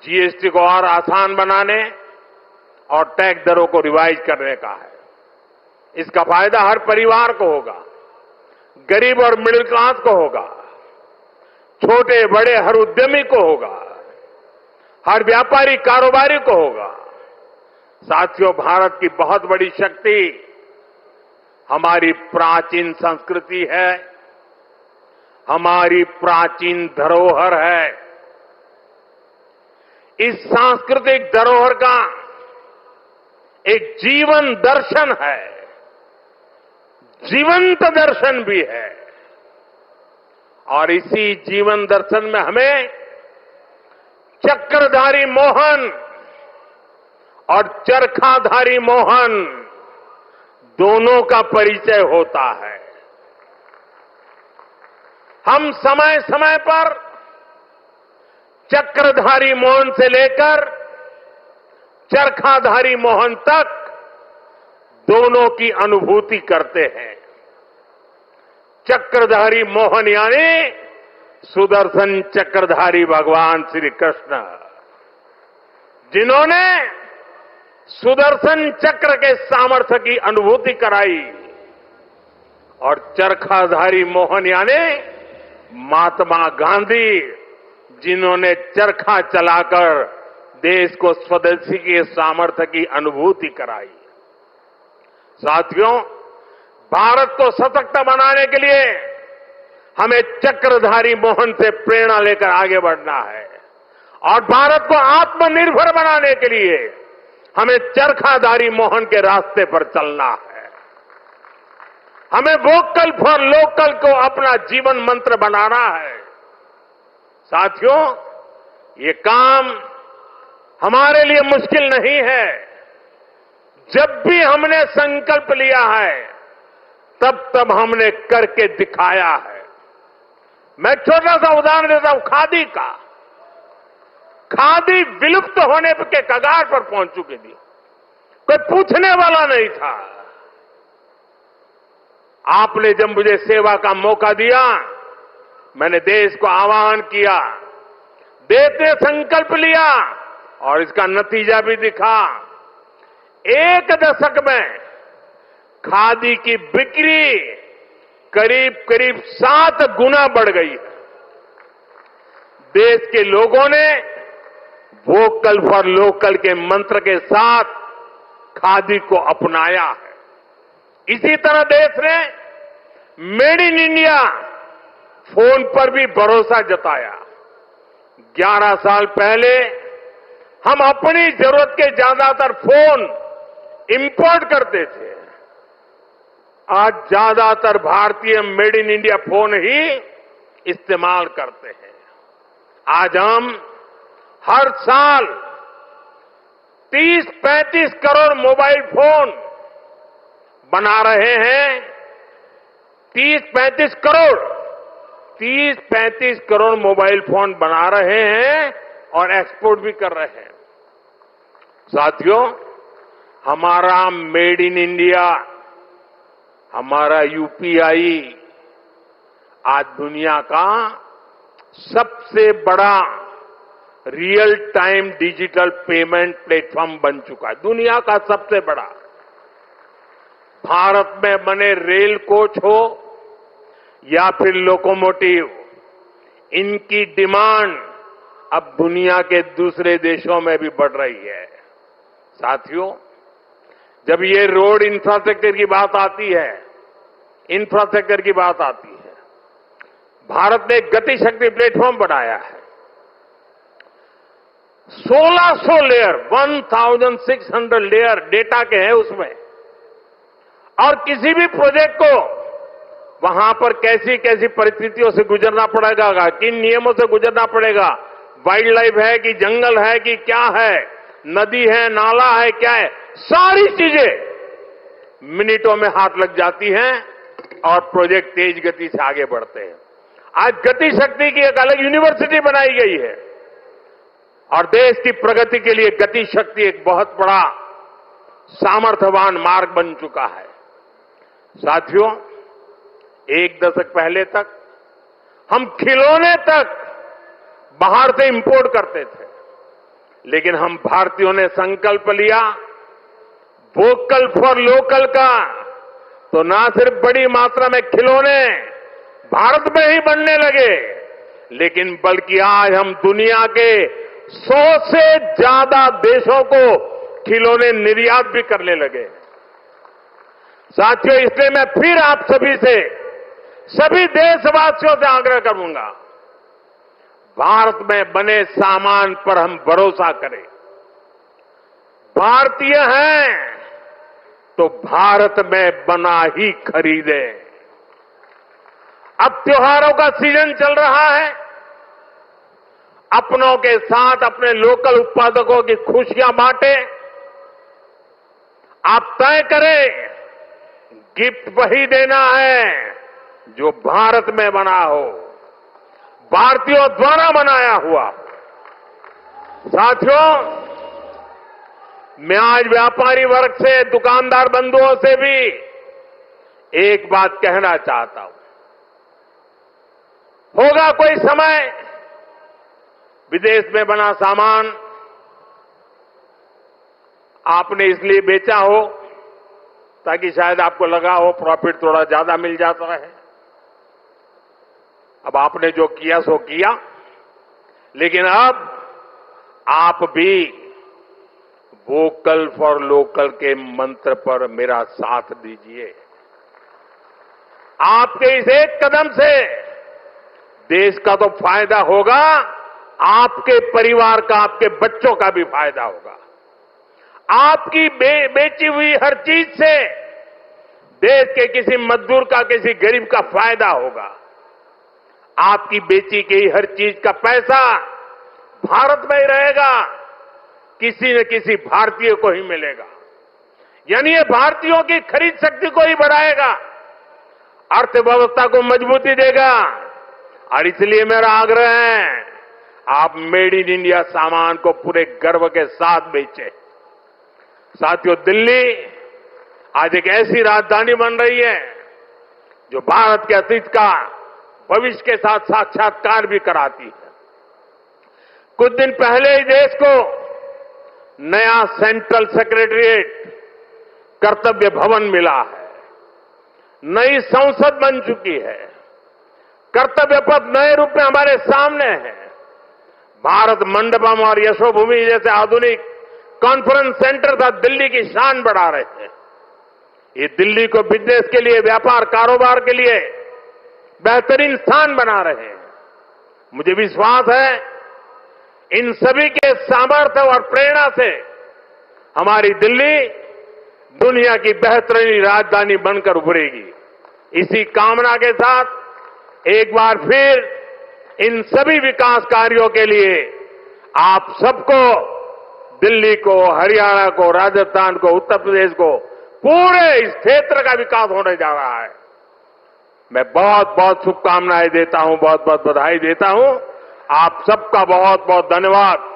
GST को और आसान बनाने और टैक्स दरों को रिवाइज करने का है। इसका फायदा हर परिवार को होगा, गरीब और मिडिल क्लास को होगा, छोटे बड़े हर उद्यमी को होगा, हर व्यापारी कारोबारी को होगा। साथियों, भारत की बहुत बड़ी शक्ति हमारी प्राचीन संस्कृति है, हमारी प्राचीन धरोहर है। इस सांस्कृतिक धरोहर का एक जीवन दर्शन है, जीवंत दर्शन भी है। और इसी जीवन दर्शन में हमें चक्रधारी मोहन और चरखाधारी मोहन दोनों का परिचय होता है। हम समय समय पर चक्रधारी मोहन से लेकर चरखाधारी मोहन तक दोनों की अनुभूति करते हैं। चक्रधारी मोहन यानी सुदर्शन चक्रधारी भगवान श्री कृष्ण, जिन्होंने सुदर्शन चक्र के सामर्थ्य की अनुभूति कराई, और चरखाधारी मोहन यानी महात्मा गांधी, जिन्होंने चरखा चलाकर देश को स्वदेशी के सामर्थ्य की अनुभूति कराई। साथियों, भारत को सशक्त बनाने के लिए हमें चक्रधारी मोहन से प्रेरणा लेकर आगे बढ़ना है, और भारत को आत्मनिर्भर बनाने के लिए हमें चरखाधारी मोहन के रास्ते पर चलना है। हमें वोकल फॉर लोकल को अपना जीवन मंत्र बनाना है। साथियों, ये काम हमारे लिए मुश्किल नहीं है। जब भी हमने संकल्प लिया है, तब तब हमने करके दिखाया है। मैं छोटा सा उदाहरण देता हूं, खादी का। खादी विलुप्त होने के कगार पर पहुंच चुकी थी, कोई पूछने वाला नहीं था। आपने जब मुझे सेवा का मौका दिया, मैंने देश को आह्वान किया, देश ने संकल्प लिया, और इसका नतीजा भी दिखा। 1 दशक में खादी की बिक्री करीब करीब 7 गुना बढ़ गई है। देश के लोगों ने वोकल फॉर लोकल के मंत्र के साथ खादी को अपनाया है। इसी तरह देश ने मेड इन इंडिया फोन पर भी भरोसा जताया। 11 साल पहले हम अपनी जरूरत के ज्यादातर फोन इंपोर्ट करते थे। आज ज्यादातर भारतीय मेड इन इंडिया फोन ही इस्तेमाल करते हैं। आज हम हर साल 30-35 करोड़ मोबाइल फोन बना रहे हैं। 30-35 करोड़ मोबाइल फोन बना रहे हैं और एक्सपोर्ट भी कर रहे हैं। साथियों, हमारा मेड इन इंडिया, हमारा यूपीआई आज दुनिया का सबसे बड़ा real time digital payment platform बन चुका है। दुनिया का सबसे बड़ा। भारत में बने रेल कोच हो या फिर लोकोमोटिव, इनकी डिमांड अब दुनिया के दूसरे देशों में भी बढ़ रही है। साथियों, जब ये रोड इंफ्रास्ट्रक्चर की बात आती है, भारत ने गति शक्ति प्लेटफॉर्म बनाया है। 1600 लेयर, 1600 लेयर डेटा के हैं उसमें, और किसी भी प्रोजेक्ट को वहां पर कैसी कैसी परिस्थितियों से गुजरना पड़ेगा, किन नियमों से गुजरना पड़ेगा, वाइल्ड लाइफ है कि जंगल है कि क्या है, नदी है, नाला है, क्या है, सारी चीजें मिनटों में हाथ लग जाती हैं और प्रोजेक्ट तेज गति से आगे बढ़ते हैं। आज गति शक्ति की एक अलग यूनिवर्सिटी बनाई गई है, और देश की प्रगति के लिए गति शक्ति एक बहुत बड़ा सामर्थ्यवान मार्ग बन चुका है। साथियों, 1 दशक पहले तक हम खिलौने तक बाहर से इंपोर्ट करते थे। लेकिन हम भारतीयों ने संकल्प लिया वोकल फॉर लोकल का, तो ना सिर्फ बड़ी मात्रा में खिलौने भारत में ही बनने लगे, लेकिन बल्कि आज हम दुनिया के 100 से ज्यादा देशों को खिलौने निर्यात भी करने लगे। साथियों, इसलिए मैं फिर आप सभी से, सभी देशवासियों से आग्रह करूंगा, भारत में बने सामान पर हम भरोसा करें। भारतीय हैं तो भारत में बना ही खरीदें। अब त्योहारों का सीजन चल रहा है, अपनों के साथ अपने लोकल उत्पादकों की खुशियां बांटें। आप तय करें, गिफ्ट वही देना है जो भारत में बना हो, भारतीयों द्वारा बनाया हुआ। साथियों, मैं आज व्यापारी वर्ग से, दुकानदार बंधुओं से भी एक बात कहना चाहता हूं। होगा कोई समय विदेश में बना सामान आपने इसलिए बेचा हो ताकि शायद आपको लगा हो प्रॉफिट थोड़ा ज्यादा मिल जाता है। अब आपने जो किया सो किया, लेकिन अब आप भी वोकल फॉर लोकल के मंत्र पर मेरा साथ दीजिए। आपके इस एक कदम से देश का तो फायदा होगा, आपके परिवार का, आपके बच्चों का भी फायदा होगा। आपकी बेची हुई हर चीज से देश के किसी मजदूर का, किसी गरीब का फायदा होगा। आपकी बेची गई हर चीज का पैसा भारत में ही रहेगा, किसी न किसी भारतीय को ही मिलेगा। यानी ये भारतीयों की खरीद शक्ति को ही बढ़ाएगा, अर्थव्यवस्था को मजबूती देगा। और इसलिए मेरा आग्रह है, आप मेड इन इंडिया सामान को पूरे गर्व के साथ बेचें। साथियों, दिल्ली आज एक ऐसी राजधानी बन रही है जो भारत के अतीत का भविष्य के साथ साक्षात्कार भी कराती है। कुछ दिन पहले ही देश को नया सेंट्रल सेक्रेटेरिएट, कर्तव्य भवन मिला है, नई संसद बन चुकी है, कर्तव्य पथ नए रूप में हमारे सामने है। भारत मंडपम और यशोभूमि जैसे आधुनिक कॉन्फ्रेंस सेंटर था दिल्ली की शान बढ़ा रहे हैं। ये दिल्ली को बिजनेस के लिए, व्यापार कारोबार के लिए बेहतरीन स्थान बना रहे हैं। मुझे विश्वास है, इन सभी के सामर्थ्य और प्रेरणा से हमारी दिल्ली दुनिया की बेहतरीन राजधानी बनकर उभरेगी। इसी कामना के साथ एक बार फिर इन सभी विकास कार्यों के लिए आप सबको, दिल्ली को, हरियाणा को, राजस्थान को, उत्तर प्रदेश को, पूरे इस क्षेत्र का विकास होने जा रहा है। मैं बहुत बहुत शुभकामनाएं देता हूं, बहुत बहुत बधाई देता हूं। आप सबका बहुत बहुत धन्यवाद।